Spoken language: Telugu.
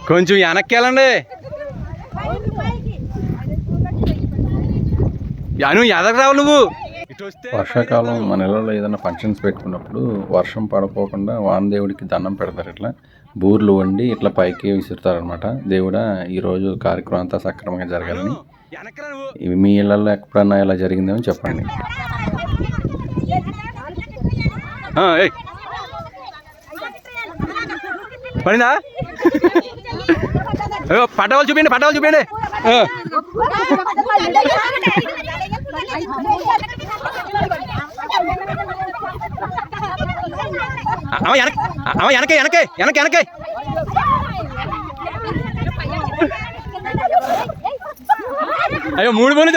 కొంచెం వెనక్కి వెళ్ళండి. నువ్వు ఎదకు రావు నువ్వు. వర్షాకాలం మన ఇళ్ళలో ఏదైనా ఫంక్షన్స్ పెట్టుకున్నప్పుడు వర్షం పడిపోకుండా వానదేవుడికి దండం పెడతారు. ఇట్లా బూర్లు వండి ఇట్లా పైకి విసురుతారనమాట. దేవుడా ఈరోజు కార్యక్రమం అంతా సక్రమంగా జరగాలని. మీ ఇళ్ళల్లో ఎప్పుడన్నా ఇలా జరిగిందేమో చెప్పండి. పడిందా? పడ్డవాళ్ళు చూపించండి, పడ్డవాళ్ళు చూపించండి. వెనకే వెనకే వెనకే వెనకే. అయ్యో 3 పోనీ